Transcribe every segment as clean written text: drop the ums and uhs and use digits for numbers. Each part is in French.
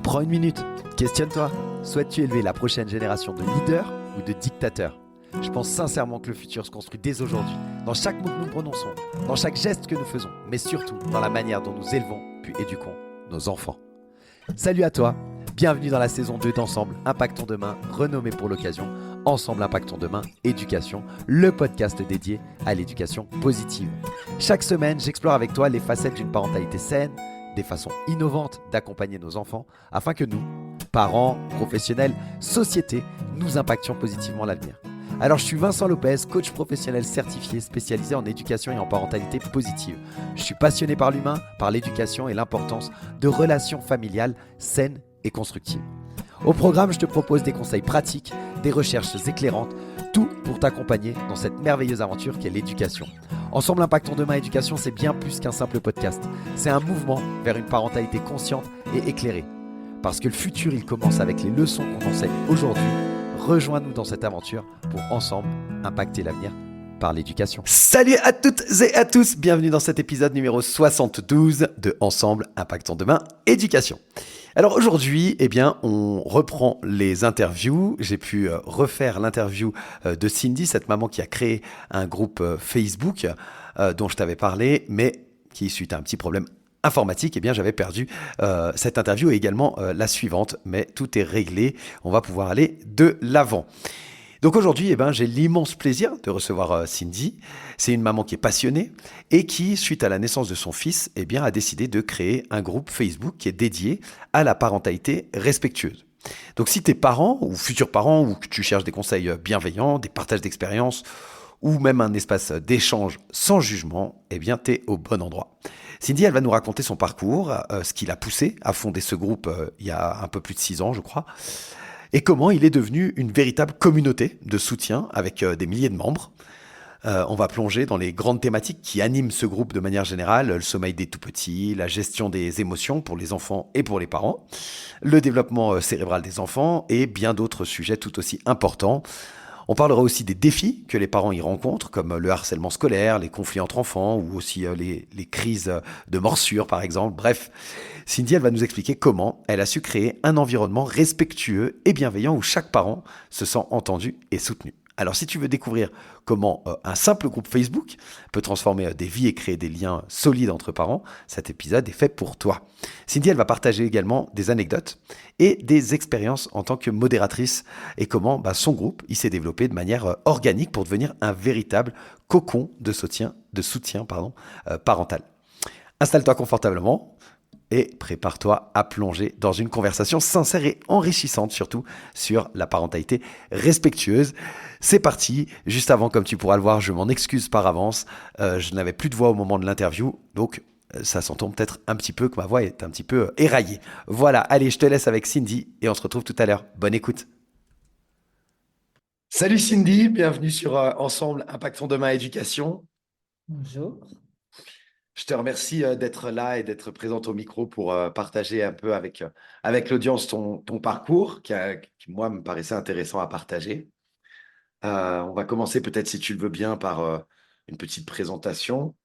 Prends une minute, questionne-toi. Souhaites-tu élever la prochaine génération de leaders ou de dictateurs? Je pense sincèrement que le futur se construit dès aujourd'hui, dans chaque mot que nous prononçons, dans chaque geste que nous faisons, mais surtout dans la manière dont nous élevons puis éduquons nos enfants. Salut à toi, bienvenue dans la saison 2 d'Ensemble Impactons Demain, renommée pour l'occasion Ensemble Impactons Demain Éducation, le podcast dédié à l'éducation positive. Chaque semaine, j'explore avec toi les facettes d'une parentalité saine, des façons innovantes d'accompagner nos enfants, afin que nous, parents, professionnels, société, nous impactions positivement l'avenir. Alors je suis Vincent Lopez, coach professionnel certifié spécialisé en éducation et en parentalité positive. Je suis passionné par l'humain, par l'éducation et l'importance de relations familiales saines et constructives. Au programme, je te propose des conseils pratiques, des recherches éclairantes, tout pour t'accompagner dans cette merveilleuse aventure qu'est l'éducation. Ensemble Impactons Demain Éducation, c'est bien plus qu'un simple podcast. C'est un mouvement vers une parentalité consciente et éclairée. Parce que le futur, il commence avec les leçons qu'on enseigne aujourd'hui. Rejoins-nous dans cette aventure pour ensemble impacter l'avenir par l'éducation. Salut à toutes et à tous, bienvenue dans cet épisode numéro 72 de Ensemble Impactons Demain Éducation. Alors aujourd'hui, on reprend les interviews. J'ai pu refaire l'interview de Cindy, cette maman qui a créé un groupe Facebook dont je t'avais parlé, mais qui, suite à un petit problème informatique, j'avais perdu cette interview et également la suivante, mais tout est réglé, on va pouvoir aller de l'avant. Donc aujourd'hui, j'ai l'immense plaisir de recevoir Cindy. C'est une maman qui est passionnée et qui, suite à la naissance de son fils, a décidé de créer un groupe Facebook qui est dédié à la parentalité respectueuse. Donc si tu es parent ou futur parent ou que tu cherches des conseils bienveillants, des partages d'expériences ou même un espace d'échange sans jugement, tu es au bon endroit. Cindy, elle va nous raconter son parcours, ce qui l'a poussé à fonder ce groupe il y a un peu plus de 6 ans, je crois, et comment il est devenu une véritable communauté de soutien avec des milliers de membres. On va plonger dans les grandes thématiques qui animent ce groupe de manière générale, le sommeil des tout-petits, la gestion des émotions pour les enfants et pour les parents, le développement cérébral des enfants et bien d'autres sujets tout aussi importants. On parlera aussi des défis que les parents y rencontrent, comme le harcèlement scolaire, les conflits entre enfants ou aussi les crises de morsure, par exemple. Bref, Cindy, elle va nous expliquer comment elle a su créer un environnement respectueux et bienveillant où chaque parent se sent entendu et soutenu. Alors, si tu veux découvrir comment un simple groupe Facebook peut transformer des vies et créer des liens solides entre parents, cet épisode est fait pour toi. Cindy, elle va partager également des anecdotes et des expériences en tant que modératrice et comment son groupe il s'est développé de manière organique pour devenir un véritable cocon de soutien parental. Installe-toi confortablement et prépare-toi à plonger dans une conversation sincère et enrichissante, surtout sur la parentalité respectueuse. C'est parti. Juste avant, comme tu pourras le voir, je m'en excuse par avance. Je n'avais plus de voix au moment de l'interview, donc ça s'entend peut-être un petit peu que ma voix est un petit peu éraillée. Voilà, allez, je te laisse avec Cindy et on se retrouve tout à l'heure. Bonne écoute. Salut Cindy, bienvenue sur Ensemble Impactons Demain Éducation. Bonjour. Je te remercie d'être là et d'être présente au micro pour partager un peu avec l'audience ton parcours qui, moi, me paraissait intéressant à partager. On va commencer peut-être, si tu le veux bien, par une petite présentation.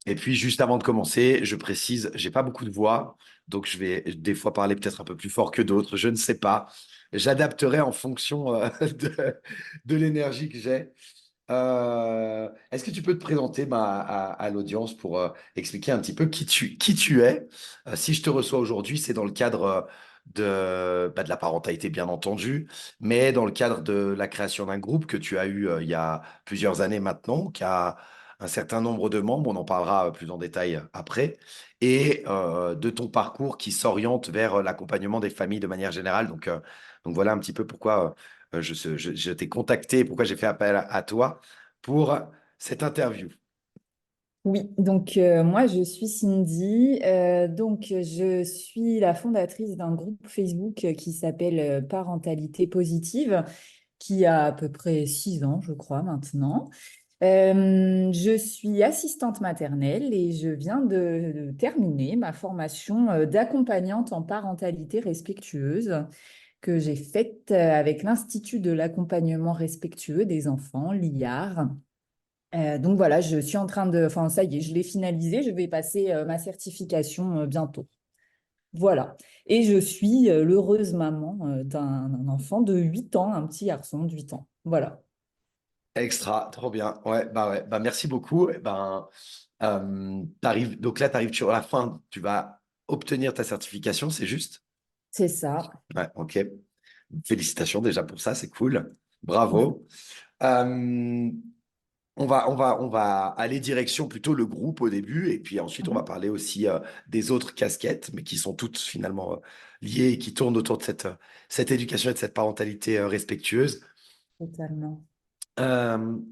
Et puis, juste avant de commencer, je précise, j'ai pas beaucoup de voix, donc je vais des fois parler peut-être un peu plus fort que d'autres, je ne sais pas. J'adapterai en fonction de l'énergie que j'ai. Est-ce que tu peux te présenter à l'audience pour expliquer un petit peu qui tu es? Si je te reçois aujourd'hui, c'est dans le cadre de la parentalité, bien entendu, mais dans le cadre de la création d'un groupe que tu as eu il y a plusieurs années maintenant, qui a un certain nombre de membres, on en parlera plus en détail après, et de ton parcours qui s'oriente vers l'accompagnement des familles de manière générale. Donc voilà un petit peu pourquoi je t'ai contacté, pourquoi j'ai fait appel à toi pour cette interview. Oui, donc moi je suis Cindy, je suis la fondatrice d'un groupe Facebook qui s'appelle Parentalité Positive, qui a à peu près 6 ans, je crois, maintenant. Je suis assistante maternelle et je viens de terminer ma formation d'accompagnante en parentalité respectueuse que j'ai faite avec l'Institut de l'accompagnement respectueux des enfants, l'IAR. Donc voilà, je suis en train de, enfin ça y est, je l'ai finalisé, je vais passer ma certification bientôt. Voilà. Et je suis l'heureuse maman d'un enfant de 8 ans, un petit garçon de 8 ans. Voilà. Extra, trop bien. Ouais, bah merci beaucoup. Eh ben, donc là, tu arrives sur la fin, tu vas obtenir ta certification, c'est juste? C'est ça. Ouais, ok. Félicitations déjà pour ça, c'est cool. Bravo. Euh, on va aller direction plutôt le groupe au début, et puis ensuite on va Mhm. parler aussi des autres casquettes, mais qui sont toutes finalement liées et qui tournent autour de cette éducation et de cette parentalité respectueuse. Totalement.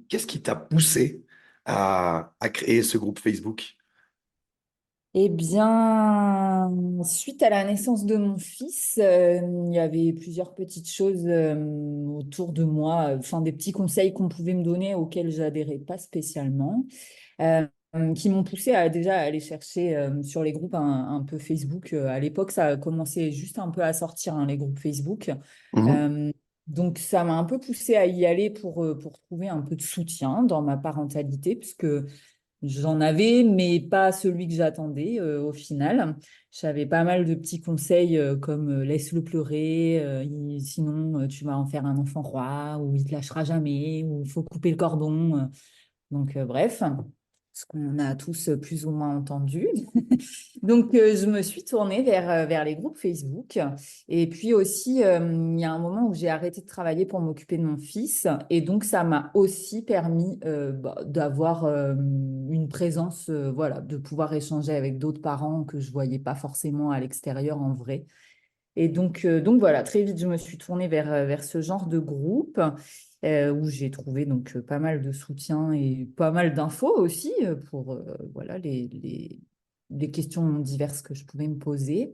Qu'est-ce qui t'a poussé à créer ce groupe Facebook? Eh bien, suite à la naissance de mon fils, il y avait plusieurs petites choses autour de moi, enfin des petits conseils qu'on pouvait me donner auxquels j'adhérais pas spécialement, euh, qui m'ont poussé à déjà aller chercher sur les groupes un peu Facebook. À l'époque, ça commençait juste un peu à sortir, hein, les groupes Facebook. Mhm. Euh, donc ça m'a un peu poussé à y aller pour trouver un peu de soutien dans ma parentalité, puisque j'en avais, mais pas celui que j'attendais au final. J'avais pas mal de petits conseils comme laisse-le pleurer, sinon tu vas en faire un enfant roi, ou il te lâchera jamais, ou il faut couper le cordon. Donc bref, ce qu'on a tous plus ou moins entendu. Donc je me suis tournée vers les groupes Facebook. Et puis aussi, il y a un moment où j'ai arrêté de travailler pour m'occuper de mon fils. Et donc ça m'a aussi permis d'avoir une présence, voilà, de pouvoir échanger avec d'autres parents que je voyais pas forcément à l'extérieur en vrai. Et donc voilà, très vite, je me suis tournée vers ce genre de groupe où j'ai trouvé donc pas mal de soutien et pas mal d'infos aussi pour voilà, les questions diverses que je pouvais me poser.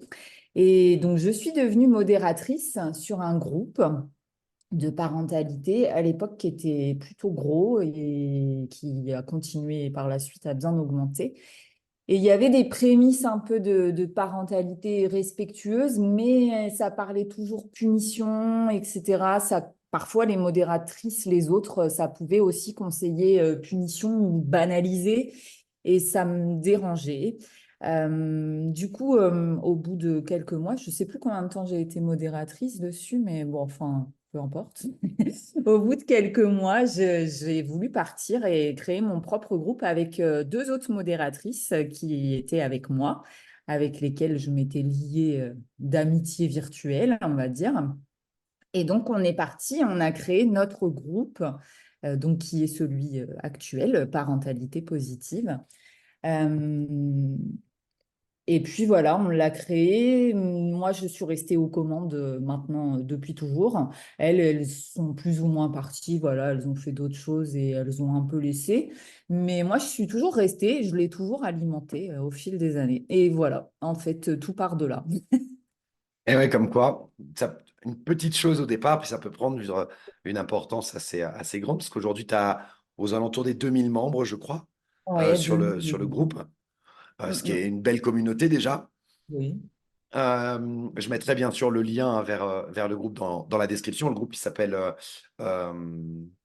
Et donc, je suis devenue modératrice sur un groupe de parentalité à l'époque qui était plutôt gros et qui a continué par la suite à bien augmenter. Et il y avait des prémices un peu de parentalité respectueuse, mais ça parlait toujours punition, etc. Ça, parfois, les modératrices, les autres, ça pouvait aussi conseiller punition ou banaliser, et ça me dérangeait. Du coup, au bout de quelques mois, je ne sais plus combien de temps j'ai été modératrice dessus, mais bon, enfin, peu importe. Au bout de quelques mois, j'ai voulu partir et créer mon propre groupe avec deux autres modératrices qui étaient avec moi, avec lesquelles je m'étais liée d'amitié virtuelle, on va dire. Et donc, on est parti, on a créé notre groupe, donc qui est celui actuel, Parentalité Positive. Euh, et puis voilà, on l'a créé. Moi, je suis restée aux commandes maintenant depuis toujours. Elles sont plus ou moins parties. Voilà, elles ont fait d'autres choses et elles ont un peu laissé. Mais moi, je suis toujours restée. Je l'ai toujours alimentée au fil des années. Et voilà, en fait, tout part de là. Et ouais, comme quoi, une petite chose au départ, puis ça peut prendre une importance assez grande, parce qu'aujourd'hui, tu as aux alentours des 2000 membres, je crois, Ouais, sur le groupe, Mm, ce qui est mm. une belle communauté déjà. Oui. Je mettrai bien sûr le lien hein, vers le groupe dans la description. Le groupe, il s'appelle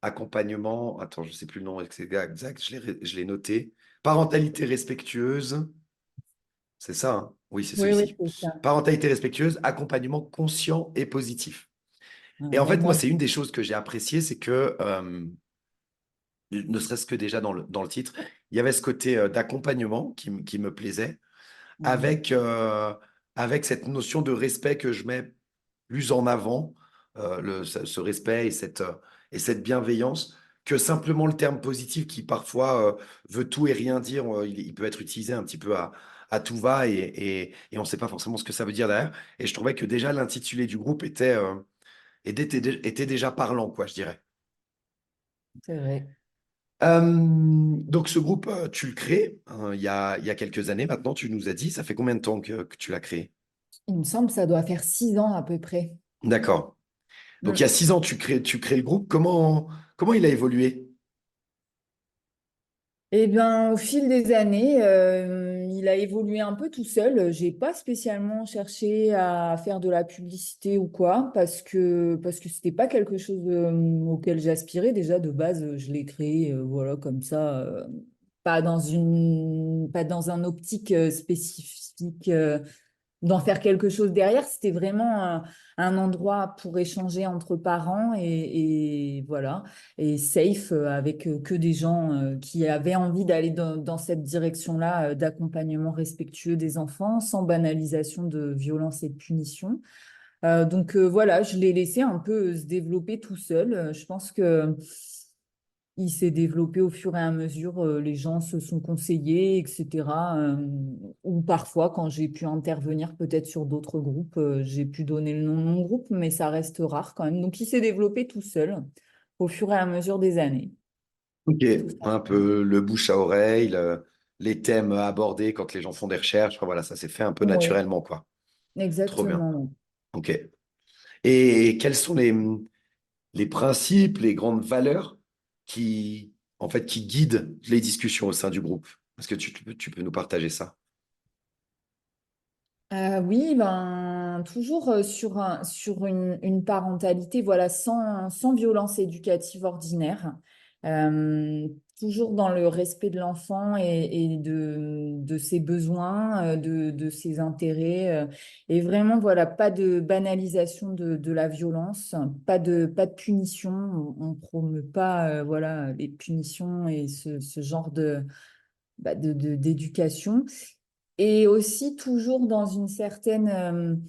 Accompagnement. Attends, je ne sais plus le nom exact, je l'ai noté. Parentalité respectueuse. C'est ça, hein. Oui, c'est Oui, oui, celui-ci. c'est ça. Parentalité respectueuse, accompagnement conscient et positif. Et en Ouais, fait, moi, moi, c'est une des choses que j'ai appréciées, c'est que, ne serait-ce que déjà dans le titre, il y avait ce côté d'accompagnement qui me plaisait, ouais. avec, avec cette notion de respect que je mets plus en avant, ce respect et cette bienveillance, que simplement le terme positif qui parfois veut tout et rien dire. Il peut être utilisé un petit peu à tout va et on ne sait pas forcément ce que ça veut dire derrière. Et je trouvais que déjà l'intitulé du groupe était déjà parlant, quoi, je dirais. C'est vrai. Donc ce groupe, tu le crées hein, il y a quelques années maintenant, tu nous as dit, ça fait combien de temps que tu l'as créé? Il me semble que ça doit faire 6 ans à peu près. D'accord. Donc il y a Mm. 6 ans, tu crées le groupe. Comment il a évolué? Eh bien, au fil des années, il a évolué un peu tout seul. J'ai pas spécialement cherché à faire de la publicité ou quoi, parce que c'était pas quelque chose auquel j'aspirais. Déjà, de base, je l'ai créé, voilà, comme ça, pas dans un optique spécifique. d'en faire quelque chose derrière. C'était vraiment un endroit pour échanger entre parents et voilà, et safe avec que des gens qui avaient envie d'aller dans cette direction-là, d'accompagnement respectueux des enfants, sans banalisation de violence et de punition. Donc voilà, je l'ai laissé un peu se développer tout seul. Je pense que il s'est développé au fur et à mesure, les gens se sont conseillés, etc. Ou parfois, quand j'ai pu intervenir peut-être sur d'autres groupes, j'ai pu donner le nom de mon groupe, mais ça reste rare quand même. Donc il s'est développé tout seul au fur et à mesure des années. Ok, Tout ça. un peu le bouche à oreille, les thèmes abordés quand les gens font des recherches. Enfin, voilà, ça s'est fait un peu Oui, naturellement, quoi. Trop bien. exactement. Ok. Et quels sont les principes, les grandes valeurs qui, en fait, qui guident les discussions au sein du groupe? Est-ce que tu peux nous partager ça? Oui, ben, toujours sur une parentalité, voilà, sans violence éducative ordinaire. Euh, Toujours dans le respect de l'enfant et de ses besoins, de ses intérêts. Et vraiment, voilà, pas de banalisation de la violence, pas de punition. On ne promeut pas, voilà, les punitions et ce genre d'éducation. Et aussi toujours dans une certaine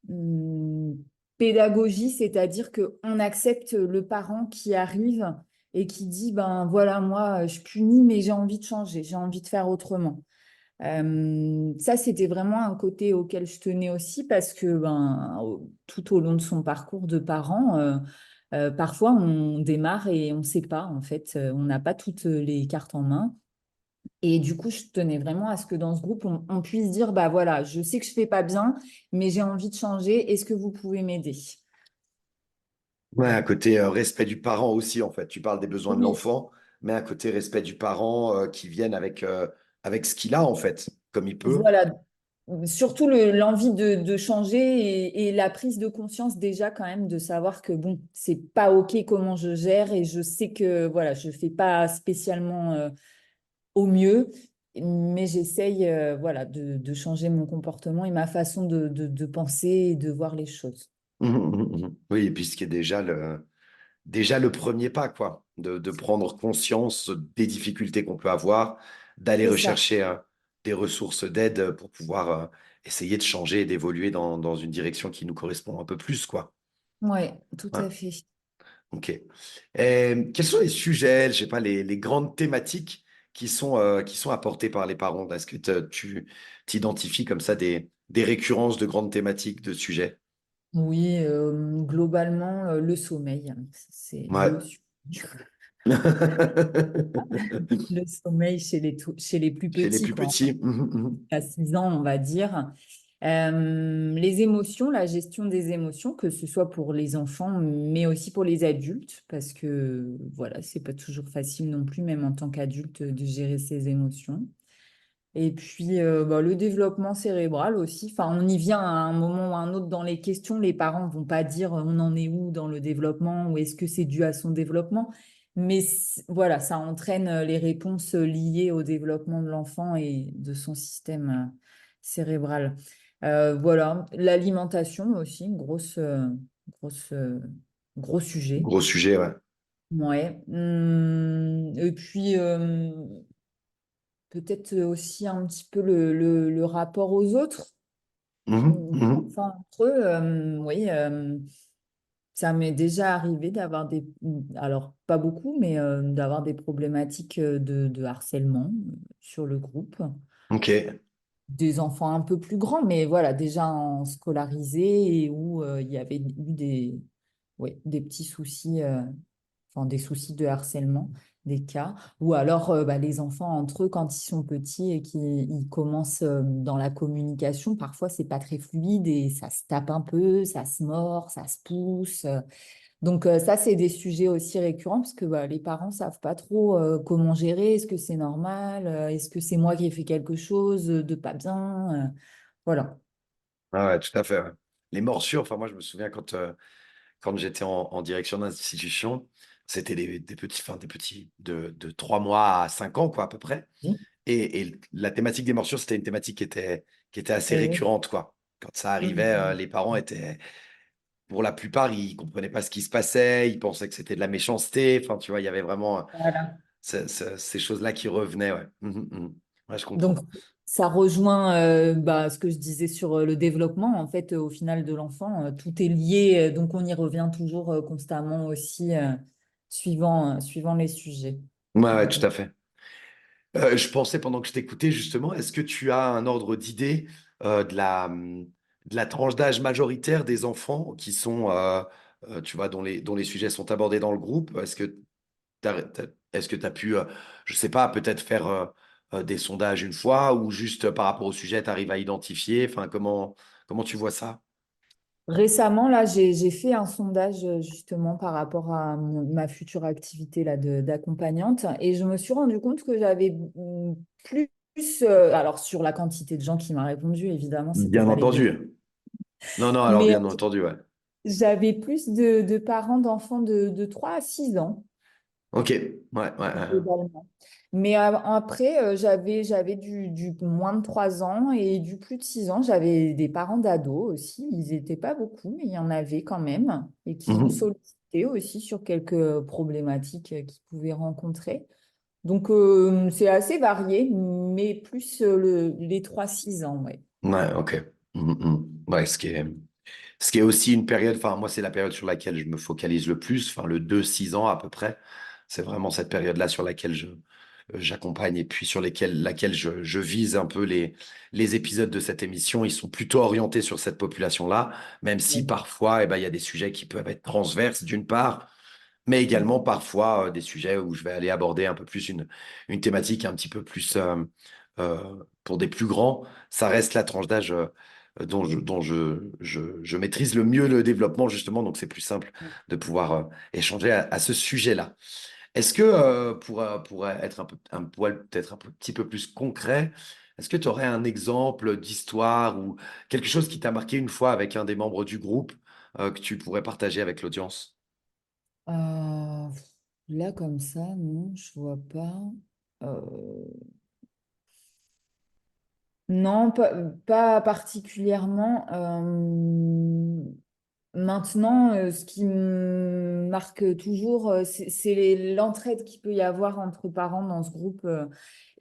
hum, pédagogie, c'est-à-dire qu'on accepte le parent qui arrive et qui dit, ben voilà, moi, je punis, mais j'ai envie de changer, j'ai envie de faire autrement. Ça, c'était vraiment un côté auquel je tenais aussi parce que ben, tout au long de son parcours de parent, parfois on démarre et on ne sait pas, en fait, on n'a pas toutes les cartes en main. Et du coup, je tenais vraiment à ce que dans ce groupe, on puisse dire, bah voilà, je sais que je fais pas bien, mais j'ai envie de changer. Est-ce que vous pouvez m'aider? Ouais, un côté respect du parent aussi, en fait. Tu parles des besoins de Oui, l'enfant, mais un côté respect du parent qui vienne avec ce qu'il a, en fait, comme il peut. voilà. Surtout l'envie de changer et la prise de conscience déjà quand même de savoir que bon, c'est pas OK comment je gère et je sais que voilà, je fais pas spécialement au mieux, mais j'essaye voilà, de changer mon comportement et ma façon de penser et de voir les choses. Oui, et puis ce qui est déjà le premier pas, quoi, de prendre conscience des difficultés qu'on peut avoir, d'aller C'est ça. rechercher des ressources d'aide pour pouvoir essayer de changer et d'évoluer dans une direction qui nous correspond un peu plus, quoi. Ouais, tout Ouais, à fait. ok. Quels sont les sujets, je sais pas, les grandes thématiques qui sont apportées par les parents? Est-ce que tu t'identifies comme ça des récurrences de grandes thématiques, de sujets? Oui, globalement, le sommeil, hein, c'est le, Ouais. le sommeil chez les plus Chez les petits, plus quoi, petits. Mhm, mhm. à 6 ans, on va dire. Les émotions, la gestion des émotions, que ce soit pour les enfants, mais aussi pour les adultes, parce que voilà, c'est pas toujours facile non plus, même en tant qu'adulte, de gérer ses émotions. Et puis, bah, le développement cérébral aussi. Enfin, on y vient à un moment ou à un autre dans les questions. Les parents vont pas dire on en est où dans le développement ou est-ce que c'est dû à son développement. Mais voilà, ça entraîne les réponses liées au développement de l'enfant et de son système cérébral. Voilà, l'alimentation aussi, grosse, gros sujet. Gros sujet, ouais. Ouais. Et puis, peut-être aussi un petit peu le rapport aux autres, Mhm, mhm. enfin entre eux. Oui, ça m'est déjà arrivé d'avoir alors pas beaucoup, mais d'avoir des problématiques de harcèlement sur le groupe. Ok, Des enfants un peu plus grands, mais voilà, déjà en scolarisé et où il y avait eu ouais, des petits soucis. Enfin, des soucis de harcèlement, des cas, ou alors bah, les enfants entre eux, quand ils sont petits et qu'ils ils commencent dans la communication, parfois c'est pas très fluide et ça se tape un peu, ça se mord, ça se pousse. Donc ça, c'est des sujets aussi récurrents parce que bah, les parents savent pas trop comment gérer, est-ce que c'est normal, est-ce que c'est moi qui ai fait quelque chose de pas bien, voilà. ah ouais, tout à fait, ouais. Les morsures, enfin moi je me souviens quand j'étais en direction d'institution, c'était des petits, enfin, des petits de 3 mois à 5 ans, quoi, à peu près. Oui. Et la thématique des morsures, c'était une thématique qui était assez Et oui. récurrente, quoi. Quand ça arrivait, Mhm. les parents étaient, pour la plupart, ils comprenaient pas ce qui se passait, ils pensaient que c'était de la méchanceté. Enfin, tu vois, il y avait vraiment Voilà. ces choses-là qui revenaient. Ouais. Ouais, je Donc, comprends. ça rejoint ce que je disais sur le développement. En fait, au final de l'enfant, tout est lié. Donc, on y revient toujours constamment aussi, suivant les sujets. Ouais, ouais, Donc, tout à fait. Je pensais pendant que je t'écoutais, justement, est-ce que tu as un ordre d'idée de la tranche d'âge majoritaire des enfants qui sont, tu vois, dont les sujets sont abordés dans le groupe? Est-ce que tu as pu, je sais pas, peut-être faire des sondages une fois ou juste par rapport au sujet, tu arrives à identifier? Enfin, comment tu vois ça? récemment, là, j'ai fait un sondage justement par rapport à ma future activité là, d'accompagnante et je me suis rendu compte que j'avais plus, alors sur la quantité de gens qui m'a répondu, évidemment, c'était Bien pas l'exemple, entendu. Non, non, alors mais bien entendu, ouais. j'avais plus de parents d'enfants de 3 à 6 ans. Ok, ouais, ouais, ouais. Globalement. Mais après, j'avais du moins de 3 ans et du plus de 6 ans. J'avais des parents d'ados aussi. Ils n'étaient pas beaucoup, mais il y en avait quand même. Et qui me Mhm. sollicitaient aussi sur quelques problématiques qu'ils pouvaient rencontrer. Donc, c'est assez varié, mais plus les 3 6 ans, ouais. Ouais, ok. Ouais, ce qui est aussi une période, enfin, moi, c'est la période sur laquelle je me focalise le plus, enfin, le 2-6 ans à peu près. C'est vraiment cette période-là sur laquelle j'accompagne et puis sur laquelle je vise un peu les épisodes de cette émission. Ils sont plutôt orientés sur cette population-là, même si Ouais. parfois, il y a des sujets qui peuvent être transverses d'une part, mais également parfois des sujets où je vais aller aborder un peu plus une thématique un petit peu plus pour des plus grands. Ça reste la tranche d'âge dont je maîtrise le mieux le développement, justement, donc c'est plus simple de pouvoir échanger à ce sujet-là. Est-ce que, pour être un poil, peut-être petit peu plus concret, est-ce que tu aurais un exemple d'histoire ou quelque chose qui t'a marqué une fois avec un des membres du groupe que tu pourrais partager avec l'audience? Euh, Là, comme ça, non, je vois pas. Euh, Non, pas particulièrement. Maintenant, ce qui me marque toujours, c'est l'entraide qu'il peut y avoir entre parents dans ce groupe.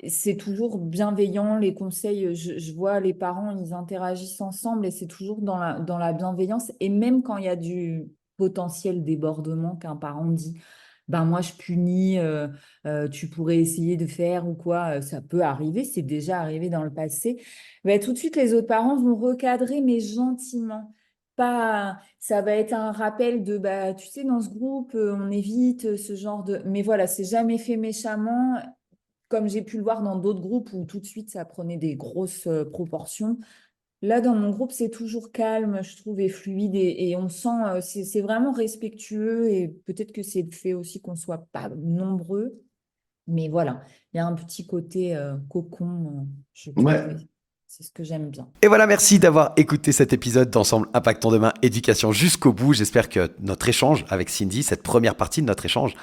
C'est toujours bienveillant, les conseils. Je vois les parents, ils interagissent ensemble et c'est toujours dans la bienveillance. Et même quand il y a du potentiel débordement qu'un parent dit, ben moi je punis, tu pourrais essayer de faire ou quoi, ça peut arriver, c'est déjà arrivé dans le passé. Ben, tout de suite, les autres parents vont recadrer, mais gentiment. Pas, ça va être un rappel de, bah, tu sais, dans ce groupe, on évite ce genre de. Mais voilà, c'est jamais fait méchamment, comme j'ai pu le voir dans d'autres groupes où tout de suite ça prenait des grosses proportions. Là, dans mon groupe, c'est toujours calme, je trouve, et fluide, et on sent, c'est vraiment respectueux, et peut-être que c'est le fait aussi qu'on soit pas nombreux, mais voilà, il y a un petit côté cocon, je trouve, Ouais. et c'est ce que j'aime bien. Et voilà, merci d'avoir écouté cet épisode d'Ensemble Impactons Demain Éducation jusqu'au bout. J'espère que notre échange avec Cindy, cette première partie de notre échange,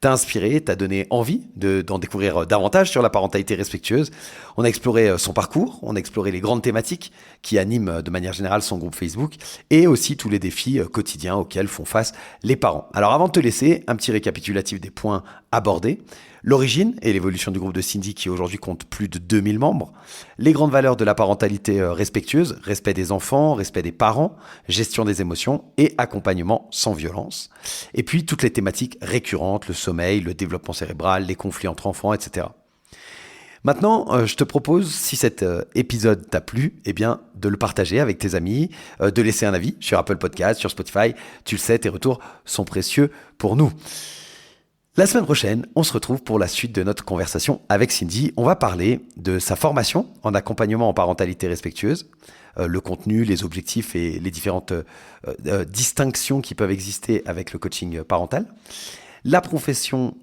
t'a inspiré, t'a donné envie d'en découvrir davantage sur la parentalité respectueuse. On a exploré son parcours, on a exploré les grandes thématiques qui animent de manière générale son groupe Facebook et aussi tous les défis quotidiens auxquels font face les parents. Alors avant de te laisser, un petit récapitulatif des points abordés. L'origine et l'évolution du groupe de Cindy qui aujourd'hui compte plus de 2000 membres. Les grandes valeurs de la parentalité respectueuse, respect des enfants, respect des parents, gestion des émotions et accompagnement sans violence. Et puis toutes les thématiques récurrentes, le sommeil, le développement cérébral, les conflits entre enfants, etc. Maintenant, je te propose, si cet épisode t'a plu, eh bien, de le partager avec tes amis, de laisser un avis sur Apple Podcast, sur Spotify. Tu le sais, tes retours sont précieux pour nous. La semaine prochaine, on se retrouve pour la suite de notre conversation avec Cindy. On va parler de sa formation en accompagnement en parentalité respectueuse, le contenu, les objectifs et les différentes distinctions qui peuvent exister avec le coaching parental. La profession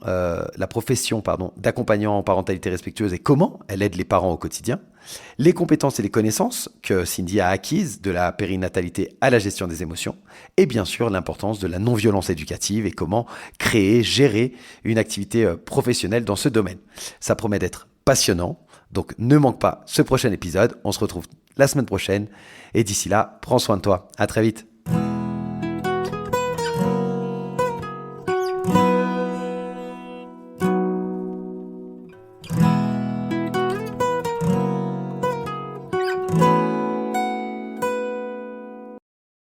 d'accompagnant en parentalité respectueuse et comment elle aide les parents au quotidien, les compétences et les connaissances que Cindy a acquises de la périnatalité à la gestion des émotions, et bien sûr l'importance de la non-violence éducative et comment créer, gérer une activité professionnelle dans ce domaine. Ça promet d'être passionnant, donc ne manque pas ce prochain épisode, on se retrouve la semaine prochaine. Et d'ici là, prends soin de toi. À très vite.